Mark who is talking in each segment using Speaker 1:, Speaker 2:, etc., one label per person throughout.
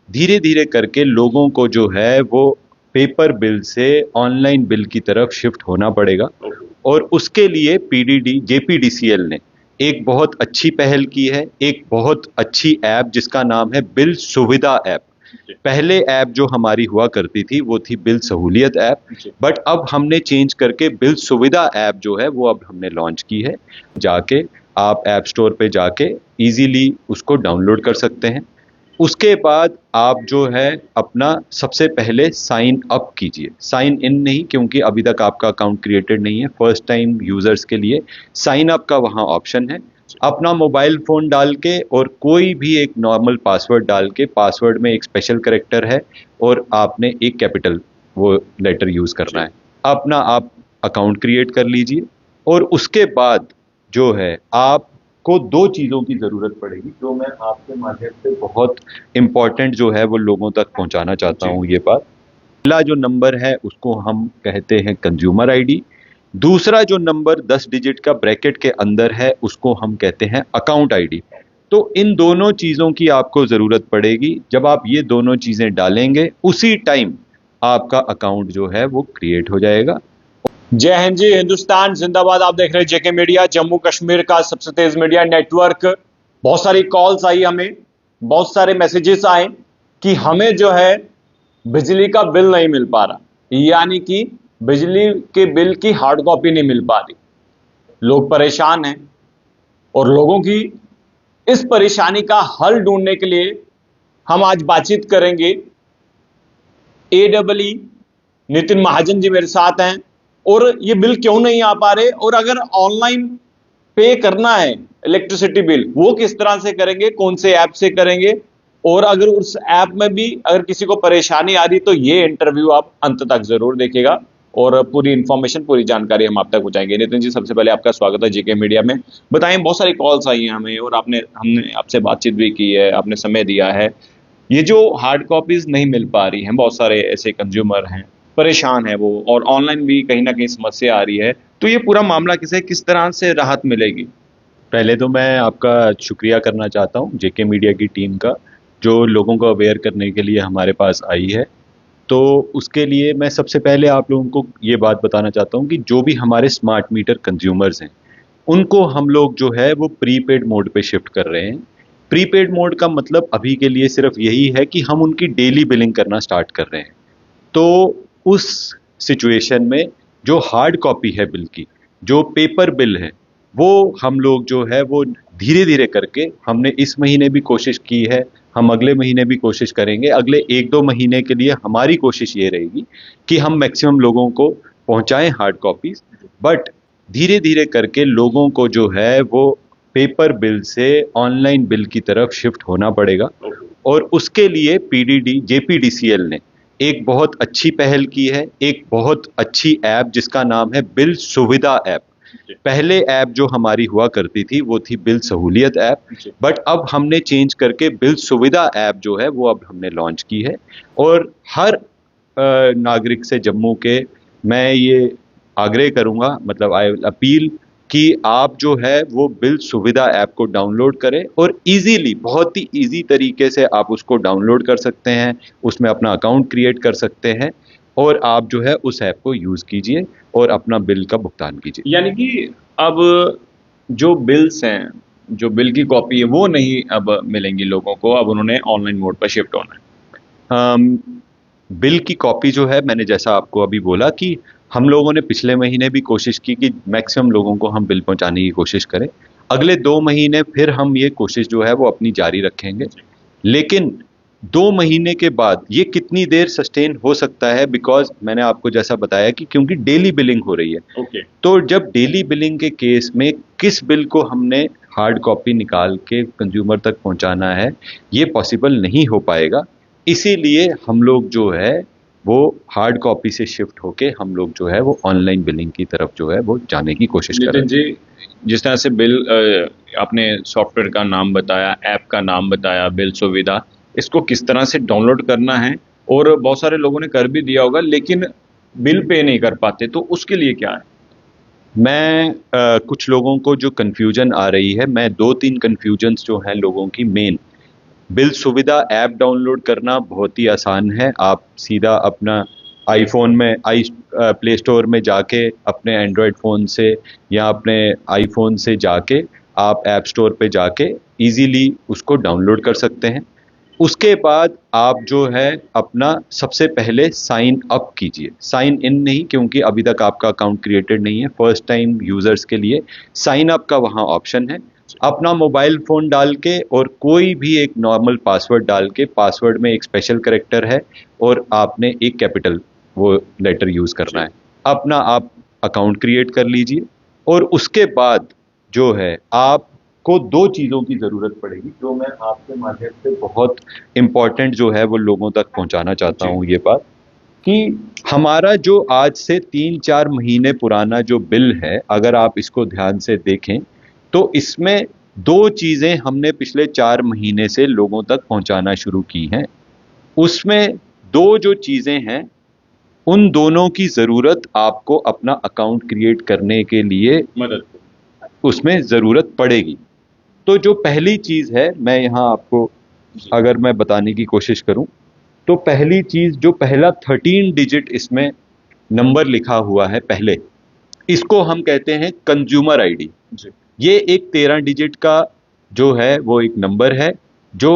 Speaker 1: धीरे धीरे करके लोगों को जो है वो पेपर बिल से ऑनलाइन बिल की तरफ शिफ्ट होना पड़ेगा। और उसके लिए पीडीडी जेपीडीसीएल ने एक बहुत अच्छी पहल की है, एक बहुत अच्छी ऐप जिसका नाम है बिल सुविधा ऐप। पहले ऐप जो हमारी हुआ करती थी वो थी बिल सहूलियत ऐप, बट अब हमने चेंज करके बिल सुविधा ऐप जो है वो अब हमने लॉन्च की है। जाके आप ऐप स्टोर पे जाके इजीली उसको डाउनलोड कर सकते हैं। उसके बाद आप जो है अपना सबसे पहले साइन अप कीजिए, साइन इन नहीं, क्योंकि अभी तक आपका अकाउंट क्रिएटेड नहीं है। फर्स्ट टाइम यूजर्स के लिए साइन अप का वहाँ ऑप्शन है। अपना मोबाइल फोन डाल के और कोई भी एक नॉर्मल पासवर्ड डाल के, पासवर्ड में एक स्पेशल कैरेक्टर है और आपने एक कैपिटल वो लेटर यूज करना है। अपना आप अकाउंट क्रिएट कर लीजिए और उसके बाद जो है आपको दो चीज़ों की ज़रूरत पड़ेगी, जो मैं आपके माध्यम से बहुत इम्पॉर्टेंट जो है वो लोगों तक पहुंचाना चाहता हूं ये बात। पहला जो नंबर है उसको हम कहते हैं कंज्यूमर आईडी। दूसरा जो नंबर 10 डिजिट का ब्रैकेट के अंदर है उसको हम कहते हैं अकाउंट आईडी। तो इन दोनों चीज़ों की आपको ज़रूरत पड़ेगी। जब आप ये दोनों चीज़ें डालेंगे उसी टाइम आपका अकाउंट जो है वो क्रिएट हो जाएगा।
Speaker 2: जय हिंद जी, हिंदुस्तान जिंदाबाद। आप देख रहे हैं जेके मीडिया, जम्मू कश्मीर का सबसे तेज मीडिया नेटवर्क। बहुत सारी कॉल्स आई, हमें बहुत सारे मैसेजेस आए कि हमें जो है बिजली का बिल नहीं मिल पा रहा, यानी कि बिजली के बिल की हार्ड कॉपी नहीं मिल पा रही। लोग परेशान हैं और लोगों की इस परेशानी का हल ढूंढने के लिए हम आज बातचीत करेंगे। AEE नितिन महाजन जी मेरे साथ हैं। और ये बिल क्यों नहीं आ पा रहे, और अगर ऑनलाइन पे करना है इलेक्ट्रिसिटी बिल वो किस तरह से करेंगे, कौन से ऐप से करेंगे, और अगर उस ऐप में भी अगर किसी को परेशानी आ रही तो ये इंटरव्यू आप अंत तक जरूर देखिएगा और पूरी इंफॉर्मेशन, पूरी जानकारी हम आप तक पहुंचाएंगे। नितिन जी, सबसे पहले आपका स्वागत है जेके मीडिया में। बताएं, बहुत सारी कॉल्स आई हैं हमें और हमने आपसे बातचीत भी की है, आपने समय दिया है। ये जो हार्ड कॉपीज नहीं मिल पा रही हैं, बहुत सारे ऐसे कंज्यूमर हैं, परेशान है वो, और ऑनलाइन भी कहीं ना कहीं समस्या आ रही है, तो ये पूरा मामला किस तरह से राहत मिलेगी?
Speaker 1: पहले तो मैं आपका शुक्रिया करना चाहता हूँ जेके मीडिया की टीम का, जो लोगों को अवेयर करने के लिए हमारे पास आई है। तो उसके लिए मैं सबसे पहले आप लोगों को ये बात बताना चाहता हूँ कि जो भी हमारे स्मार्ट मीटर कंज्यूमर्स हैं उनको हम लोग जो है वो प्रीपेड मोड पे शिफ्ट कर रहे हैं। प्रीपेड मोड का मतलब अभी के लिए सिर्फ यही है कि हम उनकी डेली बिलिंग करना स्टार्ट कर रहे हैं। तो उस सिचुएशन में जो हार्ड कॉपी है बिल की, जो पेपर बिल है, वो हम लोग जो है वो धीरे धीरे करके, हमने इस महीने भी कोशिश की है, हम अगले महीने भी कोशिश करेंगे। अगले 1-2 महीने के लिए हमारी कोशिश ये रहेगी कि हम मैक्सिमम लोगों को पहुंचाएं हार्ड कॉपीज, बट धीरे धीरे करके लोगों को जो है वो पेपर बिल से ऑनलाइन बिल की तरफ शिफ्ट होना पड़ेगा। और उसके लिए पीडीडी जेपीडीसीएल ने एक बहुत अच्छी पहल की है, एक बहुत अच्छी ऐप जिसका नाम है बिल सुविधा ऐप। पहले ऐप जो हमारी हुआ करती थी वो थी बिल सहूलियत ऐप, बट अब हमने चेंज करके बिल सुविधा ऐप जो है वो अब हमने लॉन्च की है। और हर नागरिक से जम्मू के मैं ये आग्रह करूंगा, मतलब आई अपील, कि आप जो है वो बिल सुविधा ऐप को डाउनलोड करें और इजीली, बहुत ही इजी तरीके से आप उसको डाउनलोड कर सकते हैं, उसमें अपना अकाउंट क्रिएट कर सकते हैं और आप जो है उस ऐप को यूज़ कीजिए और अपना बिल का भुगतान कीजिए।
Speaker 2: यानी कि अब जो बिल्स हैं, जो बिल की कॉपी है, वो नहीं अब मिलेंगी लोगों को, अब उन्होंने ऑनलाइन मोड पर शिफ्ट होना है।
Speaker 1: बिल की कॉपी जो है, मैंने जैसा आपको अभी बोला कि हम लोगों ने पिछले महीने भी कोशिश की कि मैक्सिमम लोगों को हम बिल पहुंचाने की कोशिश करें। अगले 2 महीने फिर हम ये कोशिश जो है वो अपनी जारी रखेंगे। लेकिन 2 महीने के बाद ये कितनी देर सस्टेन हो सकता है, बिकॉज मैंने आपको जैसा बताया कि क्योंकि डेली बिलिंग हो रही है। तो जब डेली बिलिंग के केस में किस बिल को हमने हार्ड कॉपी निकाल के कंज्यूमर तक पहुंचाना है, ये पॉसिबल नहीं हो पाएगा। इसीलिए हम लोग जो है वो हार्ड कॉपी से शिफ्ट होके हम लोग जो है वो ऑनलाइन बिलिंग की तरफ जो है वो जाने की कोशिश कर रहे
Speaker 2: नितिन जी, जिस तरह से बिल, आपने सॉफ्टवेयर का नाम बताया, ऐप का नाम बताया, बिल सुविधा, इसको किस तरह से डाउनलोड करना है, और बहुत सारे लोगों ने कर भी दिया होगा लेकिन बिल पे नहीं कर पाते, तो उसके लिए क्या है?
Speaker 1: मैं कुछ लोगों को जो कन्फ्यूजन आ रही है, मैं 2-3 कन्फ्यूजन्स जो हैं लोगों की मेन बिल सुविधा ऐप डाउनलोड करना बहुत ही आसान है। आप सीधा अपना आईफोन में प्ले स्टोर में जाके अपने एंड्रॉयड फ़ोन से या अपने आईफोन से जाके आप ऐप स्टोर पे जाके इजीली उसको डाउनलोड कर सकते हैं। उसके बाद आप जो है अपना सबसे पहले साइन अप कीजिए, साइन इन नहीं, क्योंकि अभी तक आपका अकाउंट क्रिएटेड नहीं है। फर्स्ट टाइम यूजर्स के लिए साइन अप का वहाँ ऑप्शन है। अपना मोबाइल फ़ोन डाल के और कोई भी एक नॉर्मल पासवर्ड डाल के, पासवर्ड में एक स्पेशल कैरेक्टर है और आपने एक कैपिटल वो लेटर यूज़ करना है। अपना आप अकाउंट क्रिएट कर लीजिए और उसके बाद जो है आपको दो चीज़ों की ज़रूरत पड़ेगी, जो मैं आपके माध्यम से बहुत इम्पोर्टेंट जो है वो लोगों तक पहुंचाना चाहता हूँ ये बात, कि हमारा जो आज से 3-4 महीने पुराना जो बिल है, अगर आप इसको ध्यान से देखें तो इसमें दो चीज़ें हमने पिछले 4 महीने से लोगों तक पहुंचाना शुरू की हैं। उसमें दो जो चीज़ें हैं, उन दोनों की ज़रूरत आपको अपना अकाउंट क्रिएट करने के लिए
Speaker 2: मदद
Speaker 1: उसमें ज़रूरत पड़ेगी। तो जो पहली चीज़ है, मैं यहाँ आपको अगर मैं बताने की कोशिश करूं, तो पहली चीज़, जो पहला 13 डिजिट इसमें नंबर लिखा हुआ है पहले, इसको हम कहते हैं कंज्यूमर आईडी। ये एक 13 डिजिट का जो है वो एक नंबर है जो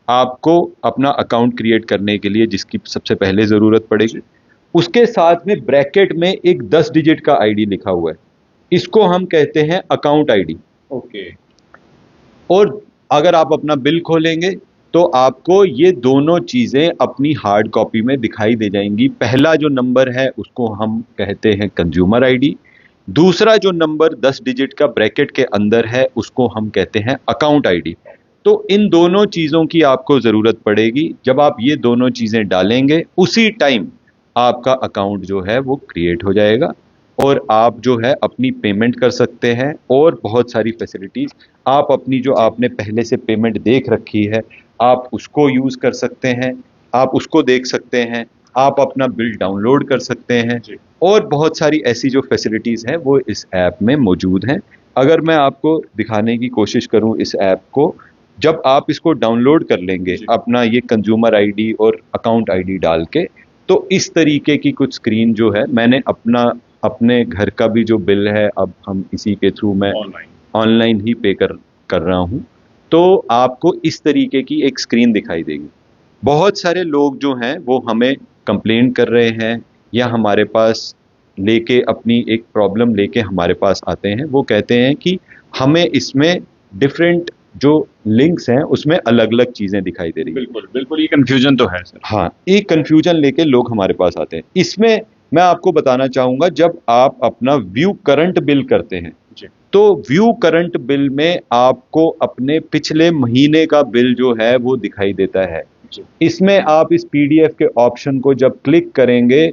Speaker 1: आपको अपना अकाउंट क्रिएट करने के लिए जिसकी सबसे पहले ज़रूरत पड़ेगी। उसके साथ में ब्रैकेट में एक 10 डिजिट का आईडी लिखा हुआ है, इसको हम कहते हैं अकाउंट आईडी।
Speaker 2: ओके।
Speaker 1: और अगर आप अपना बिल खोलेंगे तो आपको ये दोनों चीज़ें अपनी हार्ड कॉपी में दिखाई दे जाएंगी। पहला जो नंबर है उसको हम कहते हैं कंज्यूमर आईडी, दूसरा जो नंबर 10 डिजिट का ब्रैकेट के अंदर है उसको हम कहते हैं अकाउंट आईडी। तो इन दोनों चीज़ों की आपको ज़रूरत पड़ेगी। जब आप ये दोनों चीज़ें डालेंगे उसी टाइम आपका अकाउंट जो है वो क्रिएट हो जाएगा और आप जो है अपनी पेमेंट कर सकते हैं और बहुत सारी फैसिलिटीज़ आप अपनी जो आपने पहले से पेमेंट देख रखी है आप उसको यूज़ कर सकते हैं, आप उसको देख सकते हैं, आप अपना बिल डाउनलोड कर सकते हैं और बहुत सारी ऐसी जो फैसिलिटीज़ हैं वो इस ऐप में मौजूद हैं। अगर मैं आपको दिखाने की कोशिश करूं इस ऐप को, जब आप इसको डाउनलोड कर लेंगे अपना ये कंज्यूमर आईडी और अकाउंट आईडी डाल के, तो इस तरीके की कुछ स्क्रीन जो है, मैंने अपने घर का भी जो बिल है अब हम इसी के थ्रू मैं ऑनलाइन ही पे कर रहा हूँ, तो आपको इस तरीके की एक स्क्रीन दिखाई देगी। बहुत सारे लोग जो हैं वो हमें कंप्लेन कर रहे हैं या हमारे पास लेके अपनी एक प्रॉब्लम लेके हमारे पास आते हैं, वो कहते हैं कि हमें इसमें डिफरेंट जो लिंक्स हैं उसमें अलग अलग चीज़ें दिखाई दे रही हैं।
Speaker 2: बिल्कुल बिल्कुल, ये कंफ्यूजन तो है सर।
Speaker 1: हाँ, एक कंफ्यूजन लेके लोग हमारे पास आते हैं। इसमें मैं आपको बताना चाहूँगा, जब आप अपना व्यू करंट बिल करते हैं तो व्यू करंट बिल में आपको अपने पिछले महीने का बिल जो है वो दिखाई देता है। इसमें आप इस पीडीएफ के ऑप्शन को जब क्लिक करेंगे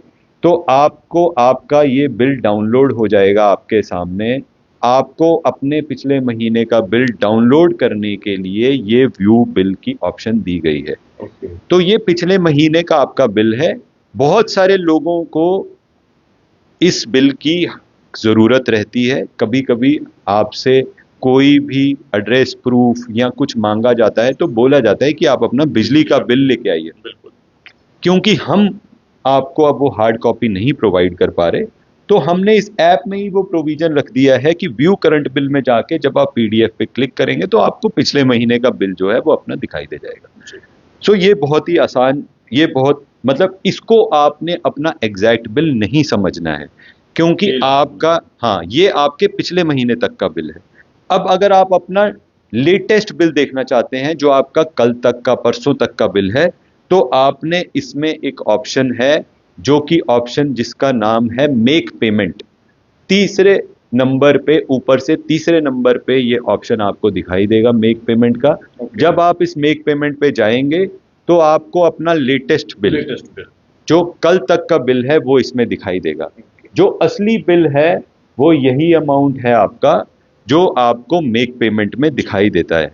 Speaker 1: तो आपको आपका ये बिल डाउनलोड हो जाएगा आपके सामने। आपको अपने पिछले महीने का बिल डाउनलोड करने के लिए ये व्यू बिल की ऑप्शन दी गई है। तो ये पिछले महीने का आपका बिल है। बहुत सारे लोगों को इस बिल की ज़रूरत रहती है। कभी कभी आपसे कोई भी एड्रेस प्रूफ या कुछ मांगा जाता है तो बोला जाता है कि आप अपना बिजली का बिल लेके आइए, क्योंकि हम आपको अब वो हार्ड कॉपी नहीं प्रोवाइड कर पा रहे, तो हमने इस ऐप में ही वो प्रोविजन रख दिया है कि व्यू करंट बिल में जाके जब आप पीडीएफ पे क्लिक करेंगे तो आपको पिछले महीने का बिल जो है वो अपना दिखाई दे जाएगा। सो ये बहुत ही आसान, ये बहुत मतलब इसको आपने अपना एग्जैक्ट बिल नहीं समझना है, क्योंकि आपका, हाँ, ये आपके पिछले महीने तक का बिल है। अब अगर आप अपना लेटेस्ट बिल देखना चाहते हैं जो आपका कल तक का, परसों तक का बिल है, तो आपने इसमें एक ऑप्शन है जो कि ऑप्शन जिसका नाम है मेक पेमेंट। तीसरे नंबर पे, ऊपर से तीसरे नंबर पे ये ऑप्शन आपको दिखाई देगा मेक पेमेंट का। जब आप इस मेक पेमेंट पे जाएंगे तो आपको अपना लेटेस्ट बिल जो कल तक का बिल है वो इसमें दिखाई देगा। जो असली बिल है वो यही अमाउंट है आपका जो आपको मेक पेमेंट में दिखाई देता है।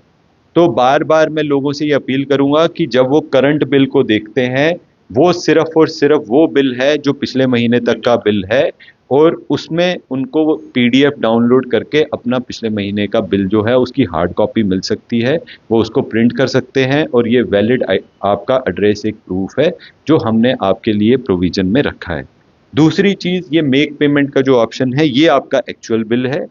Speaker 1: तो बार बार मैं लोगों से ये अपील करूंगा कि जब वो करंट बिल को देखते हैं, वो सिर्फ और सिर्फ वो बिल है जो पिछले महीने तक का बिल है, और उसमें उनको वो पीडीएफ डाउनलोड करके अपना पिछले महीने का बिल जो है उसकी हार्ड कॉपी मिल सकती है, वो उसको प्रिंट कर सकते हैं, और ये वैलिड आपका एड्रेस एक प्रूफ है जो हमने आपके लिए प्रोविजन में रखा है। दूसरी चीज, ये मेक पेमेंट का जो ऑप्शन है ये आपका एक्चुअल बिल है।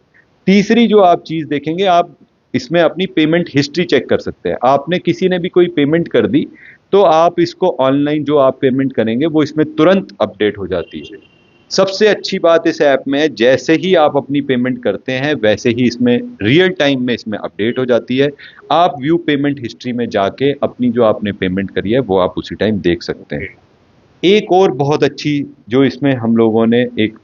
Speaker 1: तीसरी जो आप चीज देखेंगे, आप इसमें अपनी पेमेंट हिस्ट्री चेक कर सकते हैं। आपने किसी ने भी कोई पेमेंट कर दी तो आप इसको ऑनलाइन जो आप पेमेंट करेंगे वो इसमें तुरंत अपडेट हो जाती है। सबसे अच्छी बात इस ऐप में है, जैसे ही आप अपनी पेमेंट करते हैं वैसे ही इसमें रियल टाइम में इसमें अपडेट हो जाती है। आप व्यू पेमेंट हिस्ट्री में जाके अपनी जो आपने पेमेंट करी है वो आप उसी टाइम देख सकते हैं। एक और बहुत अच्छी जो इसमें हम लोगों ने एक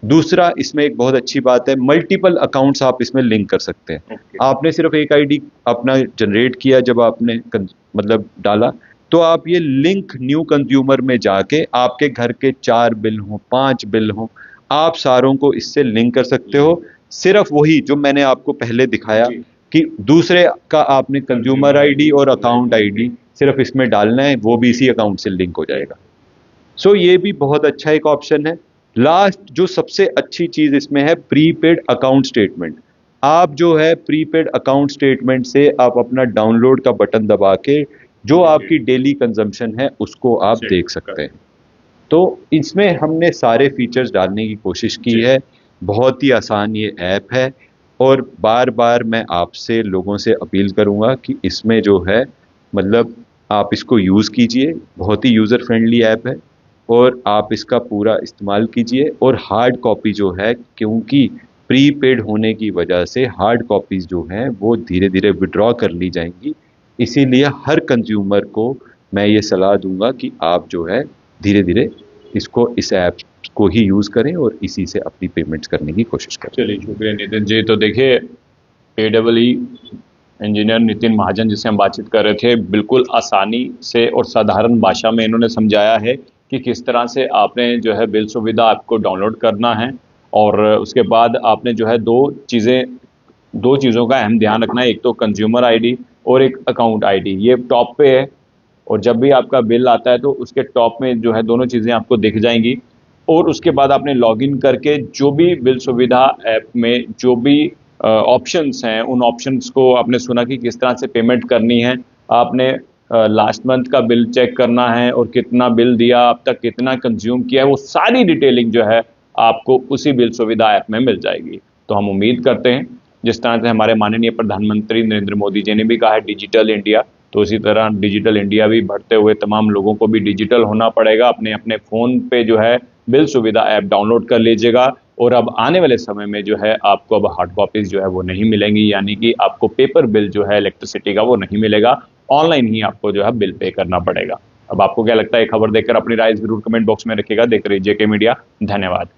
Speaker 1: दूसरा इसमें एक बहुत अच्छी बात है, मल्टीपल अकाउंट्स आप इसमें लिंक कर सकते हैं। आपने सिर्फ एक आईडी अपना जनरेट किया, जब आपने मतलब डाला, तो आप ये लिंक न्यू कंज्यूमर में जाके आपके घर के 4 बिल हों, 5 बिल हों, आप सारों को इससे लिंक कर सकते हो। सिर्फ वही जो मैंने आपको पहले दिखाया कि दूसरे का आपने कंज्यूमर आईडी और अकाउंट आईडी सिर्फ इसमें डालना है, वो भी इसी अकाउंट से लिंक हो जाएगा। सो ये भी बहुत अच्छा एक ऑप्शन है। लास्ट जो सबसे अच्छी चीज इसमें है, प्रीपेड अकाउंट स्टेटमेंट। आप जो है प्रीपेड अकाउंट स्टेटमेंट से आप अपना डाउनलोड का बटन दबा के जो आपकी डेली कंजम्पशन है उसको आप देख सकते हैं। तो इसमें हमने सारे फीचर्स डालने की कोशिश की है। बहुत ही आसान ये ऐप है, और बार बार मैं आपसे लोगों से अपील करूंगा कि इसमें जो है मतलब आप इसको यूज़ कीजिए। बहुत ही यूज़र फ्रेंडली ऐप है, और आप इसका पूरा इस्तेमाल कीजिए। और हार्ड कॉपी जो है, क्योंकि प्रीपेड होने की वजह से हार्ड कॉपीज़ जो हैं वो धीरे धीरे विड्रॉ कर ली जाएंगी। इसीलिए हर कंज्यूमर को मैं ये सलाह दूंगा कि आप जो है धीरे धीरे इसको, इस ऐप को ही यूज़ करें और इसी से अपनी पेमेंट्स करने की कोशिश करें।
Speaker 2: चलिए, शुक्रिया नितिन जी। तो देखिए, AEE इंजीनियर नितिन महाजन जिससे हम बातचीत कर रहे थे, बिल्कुल आसानी से और साधारण भाषा में इन्होंने समझाया है कि किस तरह से आपने जो है बिल सुविधा आपको डाउनलोड करना है, और उसके बाद आपने जो है दो चीज़ों का अहम ध्यान रखना है। एक तो कंज्यूमर आईडी और एक अकाउंट आईडी, ये टॉप पे है, और जब भी आपका बिल आता है तो उसके टॉप में जो है दोनों चीज़ें आपको दिख जाएंगी। और उसके बाद आपने लॉगिन करके जो भी बिल सुविधा ऐप में जो भी ऑप्शंस हैं, उन ऑप्शंस को आपने सुना कि किस तरह से पेमेंट करनी है। आपने लास्ट मंथ का बिल चेक करना है और कितना बिल दिया, अब तक कितना कंज्यूम किया है, वो सारी डिटेलिंग जो है आपको उसी बिल सुविधा ऐप में मिल जाएगी। तो हम उम्मीद करते हैं, जिस तरह से हमारे माननीय प्रधानमंत्री नरेंद्र मोदी जी ने भी कहा है डिजिटल इंडिया, तो इसी तरह डिजिटल इंडिया भी बढ़ते हुए तमाम लोगों को भी डिजिटल होना पड़ेगा। अपने अपने फ़ोन पे जो है बिल सुविधा ऐप डाउनलोड कर लीजिएगा। और अब आने वाले समय में जो है आपको अब हार्ड कॉपीज़ जो है वो नहीं मिलेंगी, यानी कि आपको पेपर बिल जो है इलेक्ट्रिसिटी का वो नहीं मिलेगा, ऑनलाइन ही आपको जो है बिल पे करना पड़ेगा। अब आपको क्या लगता है, खबर देखकर अपनी राय ज़रूर कमेंट बॉक्स में रखिएगा। देख रहिए JK मीडिया। धन्यवाद।